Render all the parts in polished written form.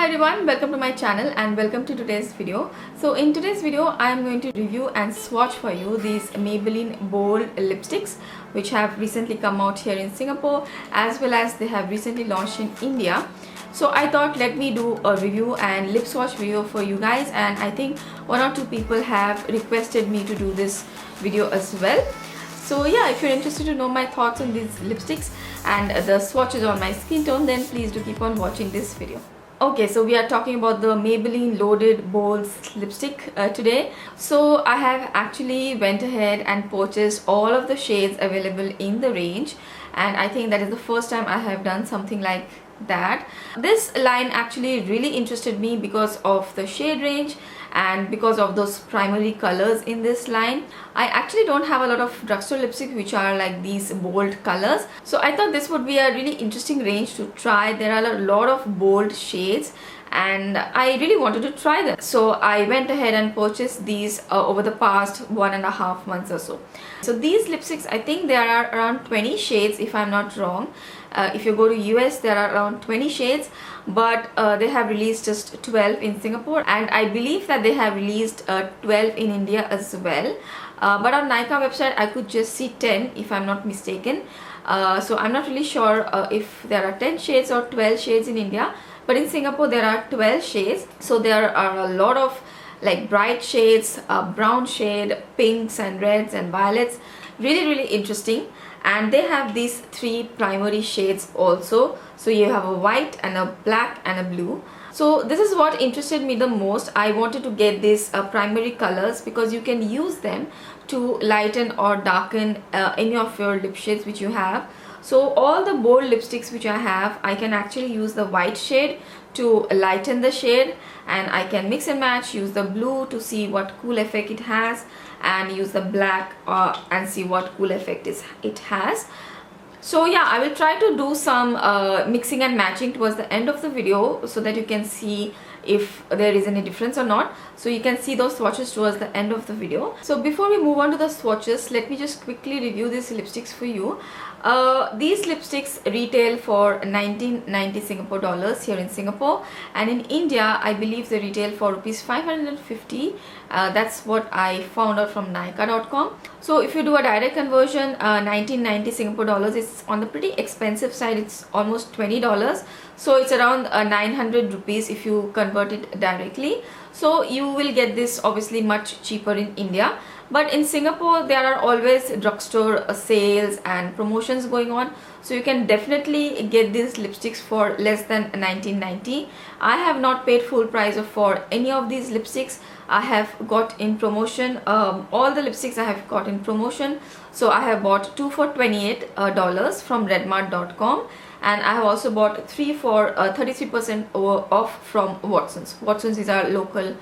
Hi everyone, welcome to my channel and welcome to today's video. So in today's video I am going to review and swatch for you these Maybelline Bold Lipsticks which have recently come out here in Singapore, as well as they have recently launched in India. So I thought let me do a review and lip swatch video for you guys, and I think one or two people have requested me to do this video as well. So yeah, if you're interested to know my thoughts on these lipsticks and the swatches on my skin tone, then please do keep on watching this video. Okay, so we are talking about the Maybelline Loaded Bolds Lipstick today. So I have actually went ahead and purchased all of the shades available in the range, and I think that is the first time I have done something like that. This line actually really interested me because of the shade range and because of those primary colors in this line. I actually don't have a lot of drugstore lipsticks which are like these bold colors, so I thought this would be a really interesting range to try. There are a lot of bold shades and I really wanted to try them, so I went ahead and purchased these over the past 1.5 months or so. So these lipsticks, I think there are around 20 shades if I'm not wrong. If you go to US, there are around 20 shades, but they have released just 12 in Singapore, and I believe that they have released 12 in India as well. But on Nykaa website I could just see 10 if I'm not mistaken. So I'm not really sure if there are 10 shades or 12 shades in India, but in Singapore there are 12 shades. So there are a lot of like bright shades, brown shade, pinks and reds and violets, really interesting. And they have these 3 primary shades also. So you have a white and a black and a blue. So this is what interested me the most. I wanted to get these primary colors because you can use them to lighten or darken any of your lip shades which you have. So all the bold lipsticks which I have, I can actually use the white shade to lighten the shade, and I can mix and match, use the blue to see what cool effect it has, and use the black and see what cool effect it has. So yeah, I will try to do some mixing and matching towards the end of the video so that you can see if there is any difference or not. So you can see those swatches towards the end of the video. So before we move on to the swatches, let me just quickly review these lipsticks for you. These lipsticks retail for 1990 Singapore dollars here in Singapore, and in India I believe they retail for rupees 550. That's what I found out from Nykaa.com. So if you do a direct conversion, 1990 Singapore dollars is on the pretty expensive side. It's almost $20, so it's around 900 rupees if you convert it directly. So you will get this obviously much cheaper in India, but in Singapore there are always drugstore sales and promotions going on, so you can definitely get these lipsticks for less than 1990. I have not paid full price for any of these lipsticks. I have got in promotion, all the lipsticks I have got in promotion. So I have bought 2 for $28 from redmart.com, and I have also bought 3 for 33% off from Watsons. Watsons is our local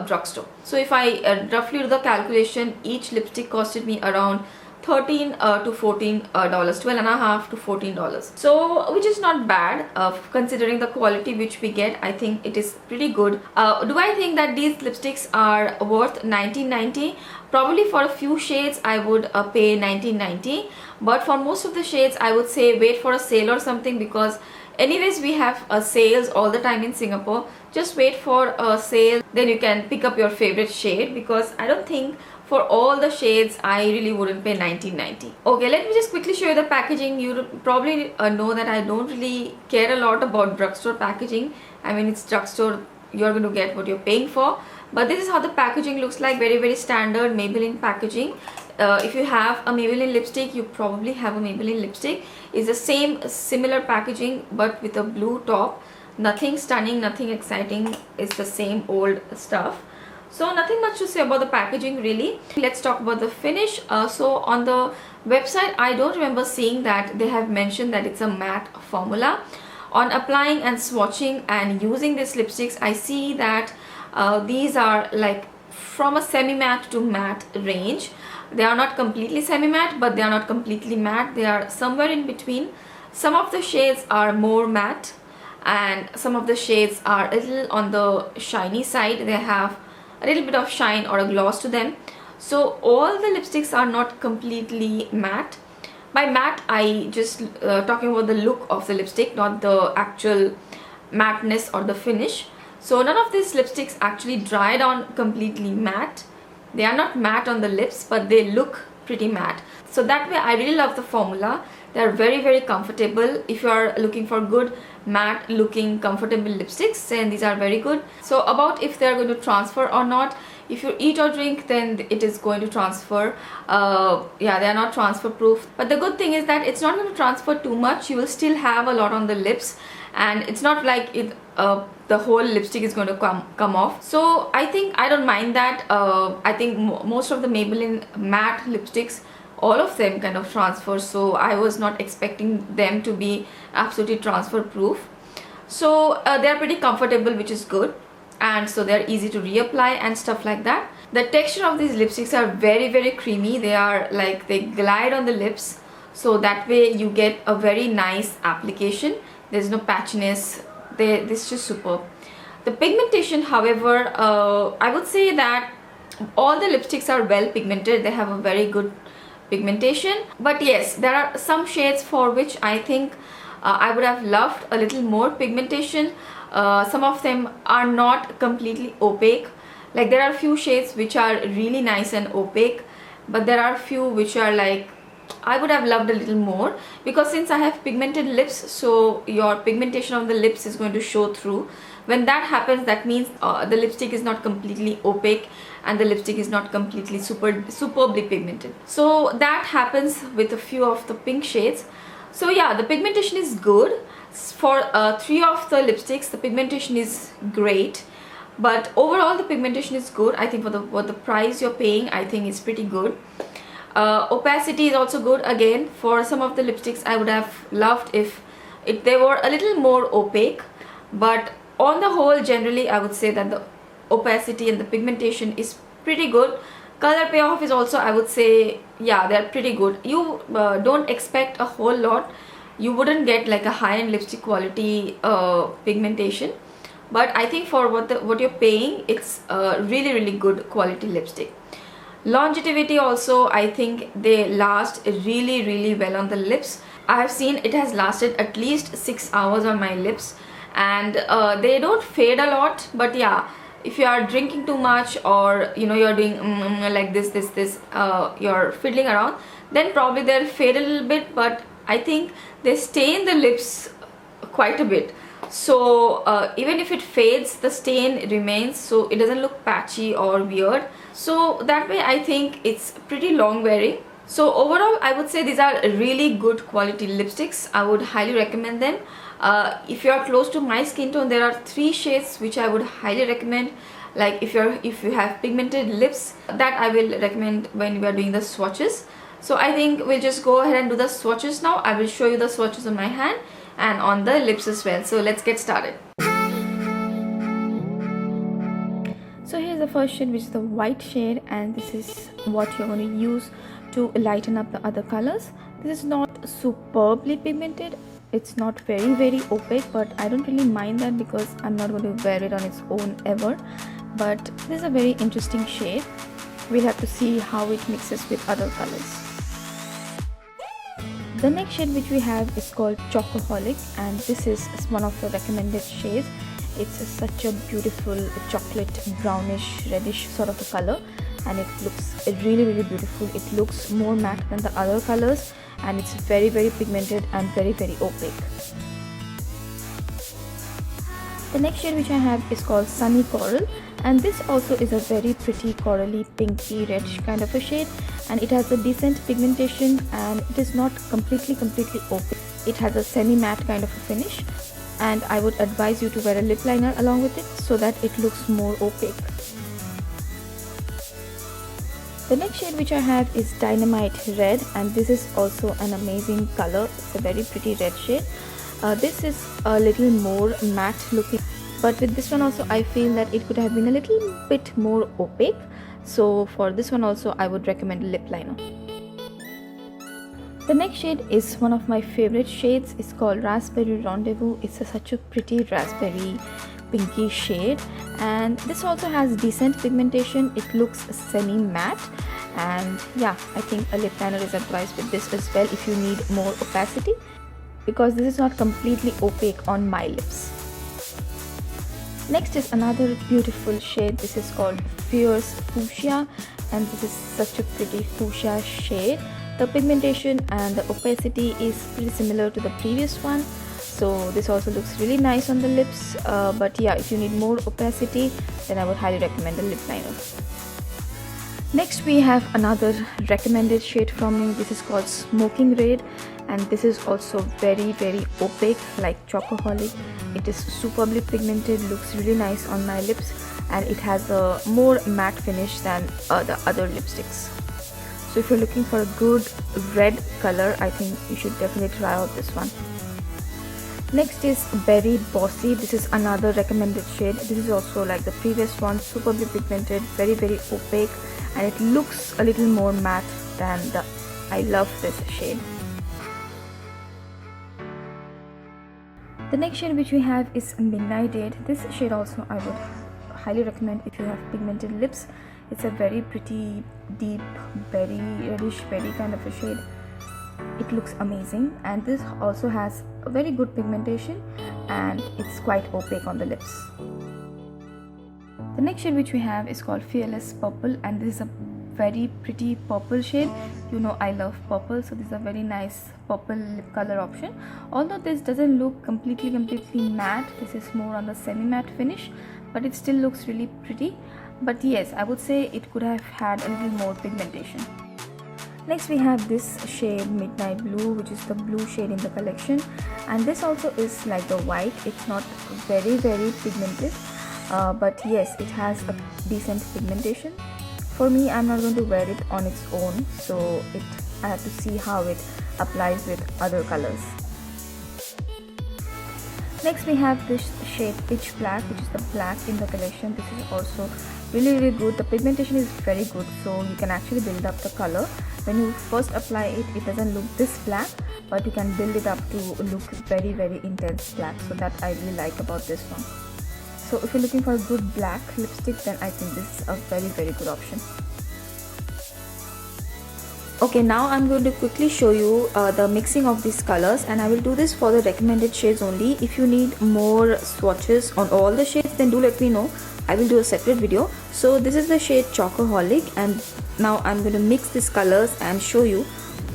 drugstore. So if I roughly do the calculation, each lipstick costed me around $13 to $14, $12.5 to $14. So which is not bad considering the quality which we get. I think it is pretty good. Do I think that these lipsticks are worth $19.90? Probably for a few shades I would pay $19.90, but for most of the shades I would say wait for a sale or something, because anyways we have sales all the time in Singapore. Just wait for a sale, then you can pick up your favorite shade, because I don't think for all the shades I really wouldn't pay $19.90. Okay, let me just quickly show you the packaging. You probably know that I don't really care a lot about drugstore packaging. I mean, it's drugstore, you're going to get what you're paying for. But this is how the packaging looks like. Very standard Maybelline packaging. If you have a Maybelline lipstick, you probably have a Maybelline lipstick. It's the same similar packaging but with a blue top. Nothing stunning, nothing exciting. It's the same old stuff. So nothing much to say about the packaging really. Let's talk about the finish. So on the website I don't remember seeing that they have mentioned that it's a matte formula. On applying and swatching and using these lipsticks, I see that these are like from a semi-matte to matte range. They are not completely semi-matte, but they are not completely matte. They are somewhere in between. Some of the shades are more matte and some of the shades are a little on the shiny side. They have a little bit of shine or a gloss to them. So all the lipsticks are not completely matte. By matte I just talking about the look of the lipstick, not the actual matteness or the finish. So none of these lipsticks actually dried on completely matte. They are not matte on the lips, but they look pretty matte. So that way I really love the formula. They are very comfortable. If you are looking for good matte looking comfortable lipsticks, then these are very good. So about if they are going to transfer or not, if you eat or drink, then it is going to transfer. Yeah, they are not transfer proof, but the good thing is that it's not going to transfer too much. You will still have a lot on the lips, and it's not like the whole lipstick is going to come off. So I think I don't mind that. I think most of the Maybelline matte lipsticks, all of them kind of transfer, so I was not expecting them to be absolutely transfer proof. So they are pretty comfortable, which is good, and so they are easy to reapply and stuff like that. The texture of these lipsticks are very creamy. They are like, they glide on the lips, so that way you get a very nice application. There's no patchiness. This is just superb. The pigmentation, however, I would say that all the lipsticks are well pigmented. They have a very good pigmentation, but yes, there are some shades for which I think I would have loved a little more pigmentation. Some of them are not completely opaque. Like, there are a few shades which are really nice and opaque, but there are a few which are like, I would have loved a little more, because since I have pigmented lips, so your pigmentation of the lips is going to show through. When that happens, that means the lipstick is not completely opaque and the lipstick is not completely superbly pigmented. So that happens with a few of the pink shades. So yeah, the pigmentation is good. For 3 of the lipsticks, the pigmentation is great, but overall the pigmentation is good. I think for the price you're paying, I think it's pretty good. Opacity is also good. Again, for some of the lipsticks I would have loved if they were a little more opaque, but on the whole, generally I would say that the opacity and the pigmentation is pretty good. Color payoff is also, I would say, yeah, they're pretty good. You don't expect a whole lot. You wouldn't get like a high-end lipstick quality pigmentation, but I think for what you're paying, it's a really good quality lipstick. Longevity also, I think they last really well on the lips. I have seen it has lasted at least 6 hours on my lips, and they don't fade a lot. But yeah, if you are drinking too much, or you know, you're doing like this, you're fiddling around, then probably they'll fade a little bit, but I think they stain the lips quite a bit. So even if it fades, the stain remains, so it doesn't look patchy or weird. So that way I think it's pretty long wearing. So overall, I would say these are really good quality lipsticks. I would highly recommend them. If you are close to my skin tone, there are 3 shades which I would highly recommend. Like if you have pigmented lips, that I will recommend when we are doing the swatches. So I think we'll just go ahead and do the swatches now. I will show you the swatches on my hand and on the lips as well. So let's get started. So here's the first shade, which is the white shade, and this is what you're going to use to lighten up the other colors. This is not superbly pigmented. It's not very opaque, but I don't really mind that because I'm not going to wear it on its own ever. But this is a very interesting shade. We'll have to see how it mixes with other colors. The next shade which we have is called Chocoholic, and this is one of the recommended shades. It's such a beautiful chocolate brownish reddish sort of a color, and it looks really beautiful. It looks more matte than the other colors, and it's very pigmented and very opaque. The next shade which I have is called Sunny Coral, and this also is a very pretty corally pinky reddish kind of a shade, and it has a decent pigmentation and it is not completely opaque. It has a semi-matte kind of a finish, and I would advise you to wear a lip liner along with it so that it looks more opaque. The next shade which I have is Dynamite Red, and this is also an amazing color. It's a very pretty red shade. This is a little more matte looking, but with this one also I feel that it could have been a little bit more opaque. So for this one also I would recommend a lip liner. The next shade is one of my favorite shades. It's called Raspberry Rendezvous. It's such a pretty raspberry pinky shade, and this also has decent pigmentation. It looks semi-matte, and yeah, I think a lip liner is advised with this as well if you need more opacity, because this is not completely opaque on my lips. Next is another beautiful shade. This is called Fierce Fuchsia, and this is such a pretty fuchsia shade. The pigmentation and the opacity is pretty similar to the previous one, so this also looks really nice on the lips. But yeah, if you need more opacity, then I would highly recommend the lip liner. Next we have another recommended shade from me. This is called Smoking Red, and this is also very opaque like Chocoholic. It is superbly pigmented, looks really nice on my lips, and it has a more matte finish than the other lipsticks. So if you're looking for a good red color, I think you should definitely try out this one. Next is Berry Bossy. This is another recommended shade. This is also like the previous one, superbly pigmented, very opaque, and it looks a little more matte than the I love this shade. The next shade which we have is Midnight Date. This shade also I would highly recommend if you have pigmented lips. It's a very pretty deep berry, reddish berry kind of a shade. It looks amazing, and this also has a very good pigmentation and it's quite opaque on the lips. The next shade which we have is called Fearless Purple, and this is a very pretty purple shade. You know I love purple, so this is a very nice purple lip color option. Although this doesn't look completely matte, this is more on the semi-matte finish, but it still looks really pretty. But yes, I would say it could have had a little more pigmentation. Next we have this shade Midnight Blue, which is the blue shade in the collection, and this also is like the white. It's not very pigmented, but yes, it has a decent pigmentation. For me, I'm not going to wear it on its own, so I have to see how it applies with other colors. Next we have this shade Pitch Black, which is the black in the collection. This is also really good. The pigmentation is very good, so you can actually build up the color. When you first apply it, it doesn't look this black, but you can build it up to look very intense black, so that I really like about this one. So if you're looking for a good black lipstick, then I think this is a very good option. Okay, now I'm going to quickly show you the mixing of these colors, and I will do this for the recommended shades only. If you need more swatches on all the shades, then do let me know. I will do a separate video. So this is the shade Chocoholic, and now I'm going to mix these colors and show you.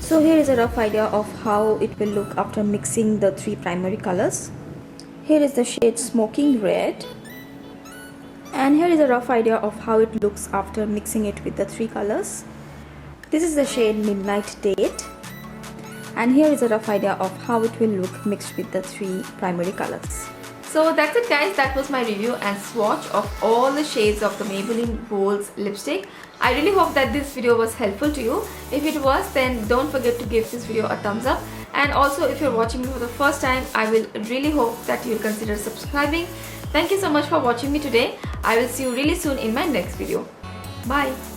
So here is a rough idea of how it will look after mixing the three primary colors. Here is the shade Smoking Red, and here is a rough idea of how it looks after mixing it with the three colors. This is the shade Midnight Date, and here is a rough idea of how it will look mixed with the three primary colors. So that's it guys, that was my review and swatch of all the shades of the Maybelline Bolds lipstick. I really hope that this video was helpful to you. If it was, then don't forget to give this video a thumbs up, and also if you're watching me for the first time, I will really hope that you'll consider subscribing. Thank you so much for watching me today. I will see you really soon in my next video. Bye.